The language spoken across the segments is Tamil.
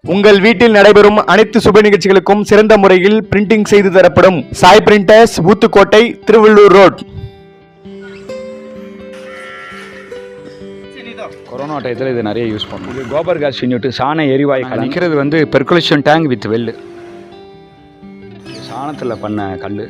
உங்கள் வீட்டில் நடைபெறும் அனைத்து சுப நிகழ்ச்சிகளுக்கும் சிறந்த முறையில் பிரிண்டிங் செய்து தரப்படும் Sai printers, Uthukottai, Tiruvallur road. Corona டயத்தில் இது நிறைய யூஸ் பண்ணும். இது கோபர் கேஸ் யூனிட், சாண எரிவாயு நிற்கிறது வந்து பெர்குலேஷன் டேங்க் வித் வெல்லு. சாணத்தில் பண்ண கல்.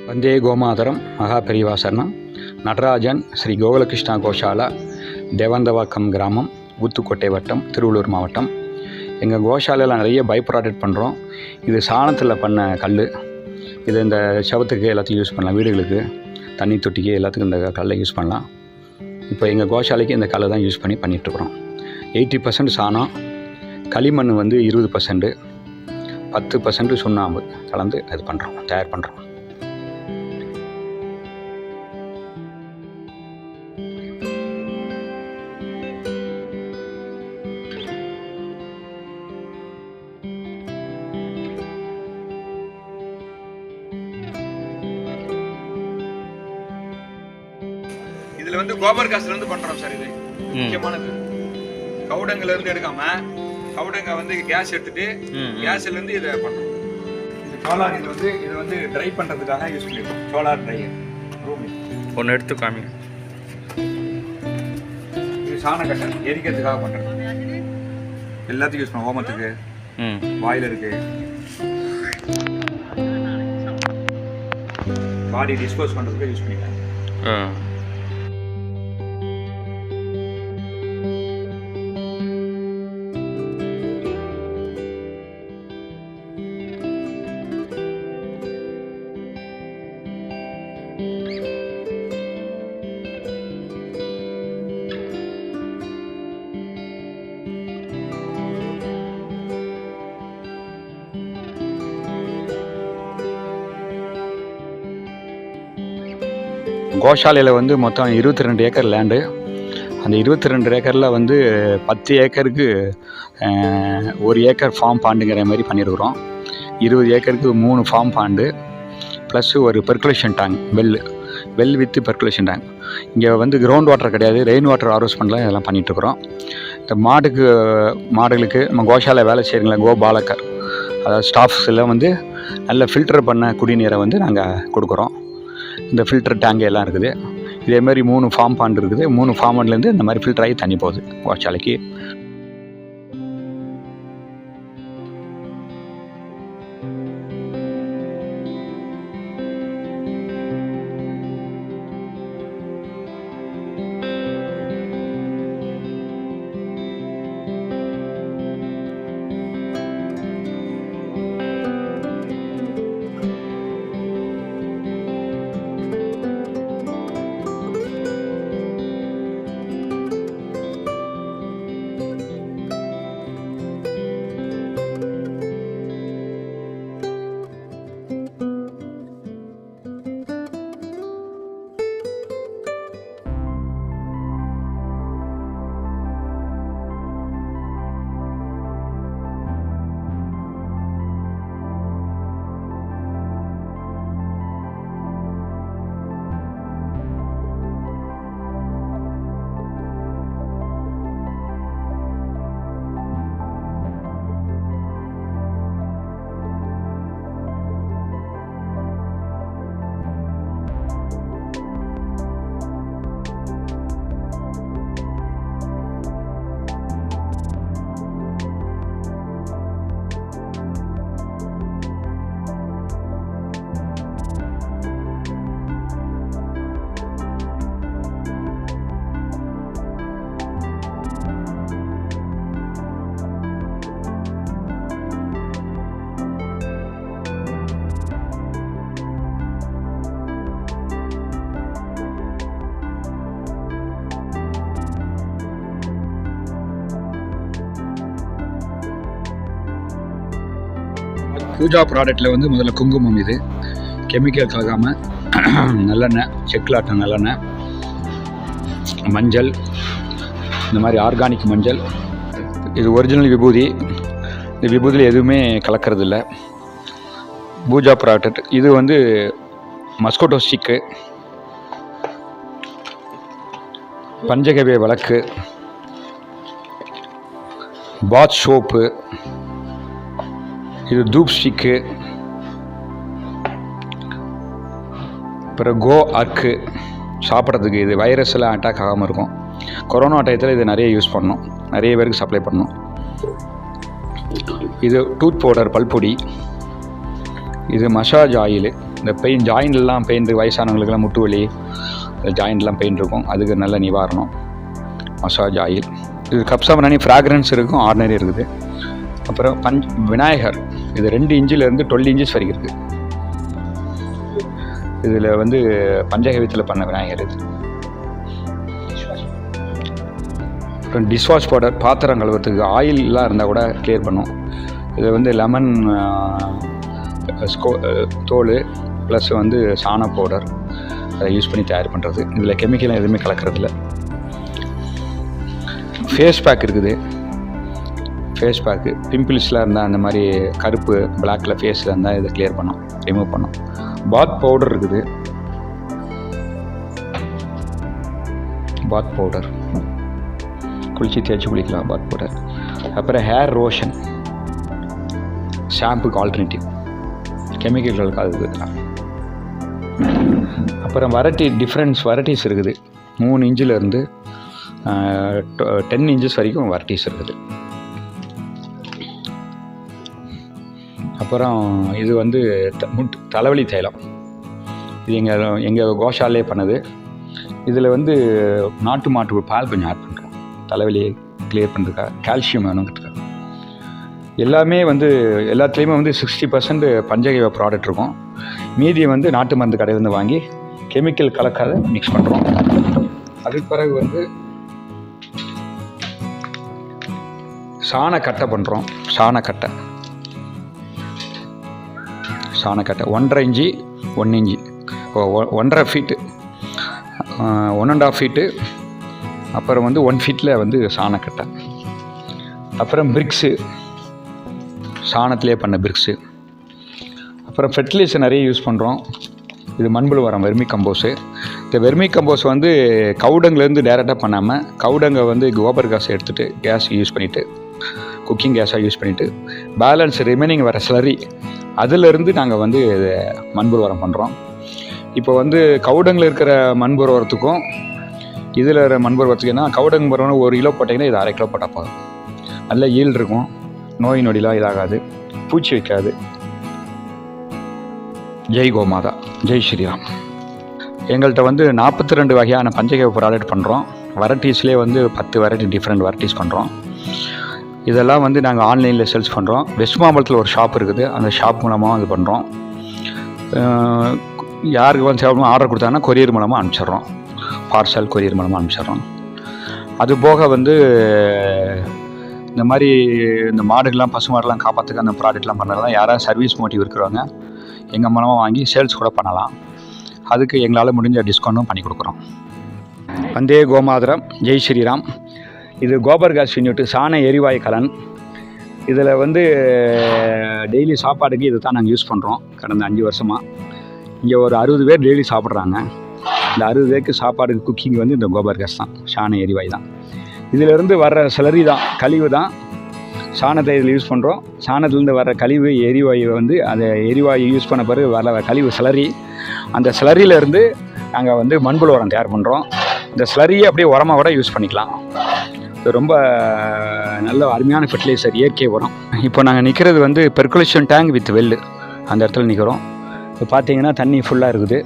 வந்தே கோமாதரம் மகா பெரிவா சரணம். நடராஜன் ஸ்ரீ கோகுலகிருஷ்ணா கோஷாலா, தேவந்தவாக்கம் கிராமம், ஊத்துக்கோட்டை வட்டம், திருவள்ளூர் மாவட்டம். எங்கள் கோஷாலையில் நிறைய பை ப்ராடக்ட் பண்ணுறோம். இது சாணத்தில் பண்ண கல். இது இந்த சவத்துக்கு எல்லாத்தையும் யூஸ் பண்ணலாம், வீடுகளுக்கு, தண்ணி தொட்டிக்கு எல்லாத்துக்கும் இந்த கல்லை யூஸ் பண்ணலாம். இப்போ எங்கள் கோஷாலைக்கு இந்த கல்லை தான் யூஸ் பண்ணிகிட்ருக்குறோம். 80% சாணம், களிமண் வந்து 20%, 10% சுண்ணாம்பு கலந்து இது பண்ணுறோம், தயார் பண்ணுறோம். இதில் வந்து கோபர் காசுலேருந்து பண்ணுறோம் சார். இது முக்கியமானது. கவுடங்கிலேருந்து எடுக்காமல், கவுடங்க வந்து கேஸ் எடுத்துகிட்டு கேஸ்லேருந்து இதை பண்ணுறோம். இது சோலார். இது வந்து ட்ரை பண்ணுறதுக்காக யூஸ் பண்ணியிருக்கோம். சோலார் ட்ரையர் ரூம் ஒன்று எடுத்து காமிங்க. இது சாணக்கட்டை எரிக்கிறதுக்காக பண்ணுறது. எல்லாத்துக்கும் யூஸ் பண்ணுவோம். ஓமத்துக்கு, பாய்லருக்கு, பாடி டிஸ்போஸ் பண்ணுறதுக்கு யூஸ் பண்ணிக்கலாம். கோஷாலையில் வந்து மொத்தம் 22 ஏக்கர் லேண்டு. அந்த 22 ஏக்கரில் வந்து 10 ஏக்கருக்கு 1 ஏக்கர் ஃபார்ம் பாண்டுங்கிற மாதிரி பண்ணியிருக்கிறோம். 20 ஏக்கருக்கு 3 ஃபார்ம் பாண்டு ப்ளஸ் ஒரு percolation tank, well with percolation tank. இங்கே வந்து கிரவுண்ட் வாட்டர் கிடையாது, ரெயின் வாட்டர் ஹார்வெஸ்ட்மெண்ட்டில் இதெல்லாம் பண்ணிகிட்ருக்குறோம். இந்த மாடுகளுக்கு நம்ம கோஷாலை வேலை செய்கிறீங்களா, கோபாலகர், அதாவது ஸ்டாஃப்ஸ் எல்லாம் வந்து நல்ல ஃபில்டர் பண்ண குடிநீரை வந்து நாங்கள் கொடுக்குறோம். இந்த ஃபில்டர் டேங்க் எல்லாம் இருக்குது. இதேமாதிரி 3 ஃபார்ம் பாண்ட் இருக்குது. 3 ஃபார்ம் பாண்ட்லேருந்து இந்த மாதிரி ஃபில்டர் ஆகி தண்ணி போகுது கோஷாலைக்கு. பூஜா ப்ராடக்டில் வந்து முதல்ல குங்குமம், இது கெமிக்கல் கலக்காமல் நல்லெண்ணெய், செக்குலாட்டம் நல்லெண்ணெய், மஞ்சள், இந்த மாதிரி ஆர்கானிக் மஞ்சள். இது ஒரிஜினல் விபூதி. இந்த விபூதியில் எதுவுமே கலக்கிறதில்ல. பூஜா ப்ராடக்ட். இது வந்து மஸ்கோட்டோ ஸ்டிக்கு, பஞ்சகவ்ய விளக்கு, பாத் சோப்பு, இது தூப் ஸ்டிக்கு, அப்புறம் கோ அர்க்கு சாப்பிட்றதுக்கு. இது வைரஸ் எல்லாம் அட்டாக் ஆகாமல் இருக்கும். கொரோனா டயத்தில் இது நிறைய யூஸ் பண்ணோம், நிறைய பேருக்கு சப்ளை பண்ணோம். இது டூத் பவுடர், பல்பொடி. இது மசாஜ் ஆயில், இந்த பெயின் ஜாயின்ட்லாம் பெயின் வயசானவங்களுக்கெல்லாம் முட்டு வலி ஜாயிண்ட்லாம் பெயின் இருக்கும், அதுக்கு நல்ல நிவாரணம் மசாஜ் ஆயில். இது கப்சாமராணி ஃப்ராக்ரன்ஸ் இருக்கும், ஆர்டினரி இருக்குது. அப்புறம் விநாயகர், இது 2 இன்ச்சிலேருந்து 12 இன்ச்சஸ் வரைக்கும் இருக்குது. இதில் வந்து பஞ்சகவியத்தில் பண்ண விநாயகர் இது. அப்புறம் டிஷ்வாஷ் பவுடர், பாத்திரம் கழுவுறதுக்கு ஆயிலெலாம் இருந்தால் கூட கிளியர் பண்ணும். இது வந்து லெமன் தோல் ப்ளஸ் வந்து சாண பவுடர் அதை யூஸ் பண்ணி தயார் பண்ணுறது. இதில் கெமிக்கல் எதுவுமே கலக்கிறதில்ல. ஃபேஸ் பேக் இருக்குது. ஃபேஸ் பேக்கு பிம்பிள்ஸ்லாம் இருந்தால், அந்த மாதிரி கருப்பு பிளாக்கில் ஃபேஸில் இருந்தால் இதை கிளியர் பண்ணும், ரிமூவ் பண்ணும். பாத் பவுடர் இருக்குது. பாத் பவுடர் குளிச்சு தேய்ச்சி குளிக்கலாம், பாத் பவுடர். அப்புறம் ஹேர் ரோஷன், ஷாம்புக்கு ஆல்டர்னேட்டிவ், கெமிக்கல்களுக்கு அது இருக்கலாம். அப்புறம் வெரைட்டிஸ் இருக்குது. 3 இன்ச்சிலேருந்து 10 இன்ச்சஸ் வரைக்கும் வெரைட்டிஸ் இருக்குது. அப்புறம் இது வந்து தலைவலி தைலம், இது எங்கள் கோஷாலே பண்ணது. இதில் வந்து நாட்டு மாட்டு பால் கொஞ்சம் ஆட் பண்ணுறோம், தலைவலியை கிளியர் பண்ணுறதுக்காக, கால்சியம் வேணுங்கிறதுக்காக. எல்லாமே வந்து எல்லாத்துலேயுமே வந்து 60% பஞ்சகவ்ய ப்ராடக்ட் இருக்கும். மீதியை வந்து நாட்டு மருந்து கடையிலேருந்து வாங்கி கெமிக்கல் கலக்காத மிக்ஸ் பண்ணுறோம். அதுக்கு பிறகு வந்து சாணக்கட்டை பண்ணுறோம். சாணக்கட்டை 1.5 இன்ச்சு 1 இன்ச்சு 1.5 ஃபீட்டு 1.5 ஃபீட்டு. அப்புறம் வந்து 1 ஃபீட்டில் வந்து சாணக்கட்டை. அப்புறம் பிரிக்ஸு, சாணத்திலே பண்ண பிரிக்ஸு. அப்புறம் ஃபெர்டிலைசர் நிறைய யூஸ் பண்ணுறோம். இது மண்புழு உரம், வெர்மி கம்போஸு. இந்த வெர்மி கம்போஸ் வந்து கவுடங்குலேருந்து டைரெக்டாக பண்ணாமல், கவுடங்கை வந்து கோபர் கேஸ் எடுத்துகிட்டு கேஸ் யூஸ் பண்ணிவிட்டு, குக்கிங் கேஸாக யூஸ் பண்ணிவிட்டு, பேலன்ஸ் ரிமைனிங் வர ஸ்லரி அதிலிருந்து நாங்கள் வந்து மண்புழு உரம் பண்ணுறோம். இப்போ வந்து கவுடங்கில் இருக்கிற மண்புழு உரத்துக்கும் இதில் மண்புழு உரத்துக்குன்னா, கவுடங்கு உரம் 1 கிலோ போட்டிங்கன்னா இது 1/2 கிலோ போட்டால் போதும். நல்ல ஈல்டு இருக்கும், நோய் நொடிலாம் இதாகாது, பூச்சி வைக்காது. ஜெய் கோமாதா, ஜெய் ஸ்ரீராம். எங்கள்கிட்ட வந்து 42 வகையான பஞ்சகவ்ய ப்ராடக்ட் பண்ணுறோம். வெரைட்டிஸ்லேயே வந்து 10 வெரைட்டி டிஃப்ரெண்ட் வெரைட்டிஸ் பண்ணுறோம். இதெல்லாம் வந்து நாங்கள் ஆன்லைனில் சேல்ஸ் பண்ணுறோம். வெஸ்ட் மாம்பலத்தில் ஒரு ஷாப் இருக்குது, அந்த ஷாப் மூலமாக இது பண்ணுறோம். யாருக்கு வந்து சேவலும் ஆர்டர் கொடுத்தாங்கன்னா கொரியர் மூலமாக அனுப்பிச்சிட்றோம், பார்சல் கொரியர் மூலமாக அனுப்பிச்சிட்றோம். அது போக வந்து இந்த மாதிரி இந்த மாடுகள்லாம் பசு மாடுலாம் காப்பாற்றுக்க அந்த ப்ராடக்ட்லாம் பண்ணுறதுலாம் யாராவது சர்வீஸ் மோட்டிவ் இருக்கிறவங்க எங்கள் மூலமாக வாங்கி சேல்ஸ் கூட பண்ணலாம். அதுக்கு எங்களால் முடிஞ்ச டிஸ்கவுண்ட்டும் பண்ணி கொடுக்குறோம். வந்தே கோமாதரம், ஜெய் ஸ்ரீராம். இது கோபர் கேஸ் யூனிட், சாண எரிவாயு கலன். இதில் வந்து டெய்லி சாப்பாடுக்கு இதை தான் நாங்கள் யூஸ் பண்ணுறோம். கடந்த 5 வருஷமாக இங்கே ஒரு 60 பேர் டெய்லி சாப்பிட்றாங்க. இந்த 60 பேருக்கு சாப்பாடுக்கு குக்கிங் வந்து இந்த கோபர் கேஸ் தான், சாண எரிவாயு தான். இதிலேருந்து வர்ற ஸ்லரி தான், கழிவு தான். சாணத்தை இதில் யூஸ் பண்ணுறோம். சாணத்துலேருந்து வர்ற கழிவு எரிவாயு வந்து அதை எரிவாயு யூஸ் பண்ண பிறகு வர கழிவு ஸ்லரி, அந்த ஸ்லரியிலேருந்து நாங்கள் வந்து மண்புழு உரம் தயார் பண்ணுறோம். இந்த ஸ்லரியை அப்படியே உரமாக கூட யூஸ் பண்ணிக்கலாம். இது ரொம்ப நல்ல அருமையான ஃபெர்டிலைசர், இயற்கை உரம். இப்போ நாங்கள் நிற்கிறது வந்து பெர்குலேஷன் டேங்க் வித் வெல்லு, அந்த இடத்துல நிற்கிறோம். இப்போ பார்த்தீங்கன்னா தண்ணி ஃபுல்லாக இருக்குது.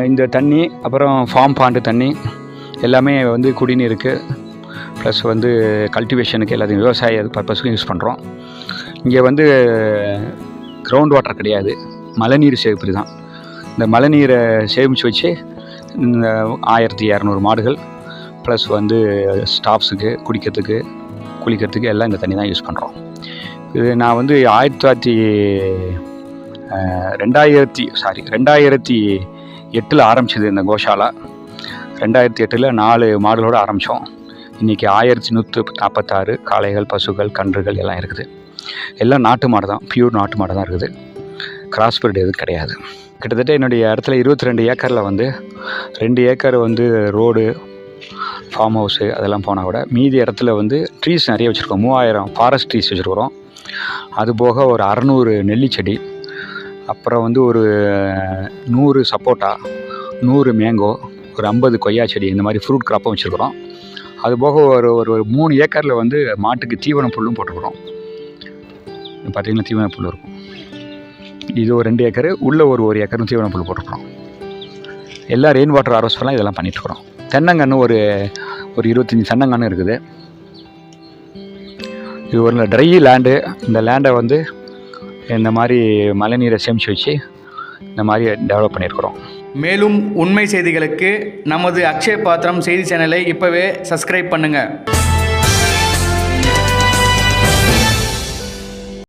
இந்த தண்ணி அப்புறம் ஃபார்ம் பாண்டு தண்ணி எல்லாமே வந்து குடிநீருக்கு ப்ளஸ் வந்து கல்டிவேஷனுக்கு எல்லாத்தையும் விவசாய பர்பஸுக்கும் யூஸ் பண்ணுறோம். இங்கே வந்து கிரவுண்ட் வாட்டர் கிடையாது, மழைநீர் சேமிப்பு தான். இந்த மழைநீரை சேமித்து வச்சு இந்த 1200 மாடுகள் ப்ளஸ் வந்து ஸ்டாஃப்ஸுக்கு குடிக்கிறதுக்கு குளிக்கிறதுக்கு எல்லாம் இந்த தண்ணி தான் யூஸ் பண்ணுறோம். இது நான் வந்து 2008 ஆரம்பிச்சது இந்த கோஷாலா. 2008 4 மாடுகளோடு ஆரம்பித்தோம். இன்றைக்கி 1146 காளைகள், பசுகள், கன்றுகள் எல்லாம் இருக்குது. எல்லாம் நாட்டு மாடு தான், பியூர் நாட்டு மாடு தான் இருக்குது. கிராஸ் பீட் எதுவும் கிடையாது. கிட்டத்தட்ட என்னுடைய இடத்துல 22 ஏக்கரில் வந்து 2 ஏக்கர் வந்து ரோடு, ஃபார்ம் ஹவுஸு அதெல்லாம் போனால் கூட மீதி இடத்துல வந்து ட்ரீஸ் நிறைய வச்சுருக்கோம். 3000 ஃபாரஸ்ட் ட்ரீஸ் வச்சுருக்குறோம். அதுபோக ஒரு 600 நெல்லிச்செடி, அப்புறம் வந்து ஒரு 100 சப்போட்டா, 100 மேங்கோ, ஒரு 50 கொய்யா செடி, இந்த மாதிரி ஃப்ரூட் கிராப்பும் வச்சுருக்குறோம். அதுபோக ஒரு 3 ஏக்கரில் வந்து மாட்டுக்கு தீவன புல்லும் போட்டுருக்குறோம். பார்த்திங்கன்னா தீவன புல் இருக்கும். இது ஒரு 2 ஏக்கரு, உள்ளே ஒரு ஏக்கரும் தீவன புல் போட்டிருக்கிறோம். எல்லாம் ரெயின் வாட்டர் ஹார்வெஸ்ட்லாம் இதெல்லாம் பண்ணிட்டுருக்குறோம். தென்னங்கன்று ஒரு 25 தென்னங்கன்று இருக்குது. இது ஒரு ட்ரை லேண்டு. இந்த லேண்டை வந்து இந்த மாதிரி மழை நீரை சேமித்து வச்சு இந்த மாதிரி டெவலப் பண்ணியிருக்கிறோம். மேலும் உண்மை செய்திகளுக்கு நமது அக்ஷய பாத்திரம் செய்தி சேனலை இப்போவே சப்ஸ்கிரைப் பண்ணுங்கள்.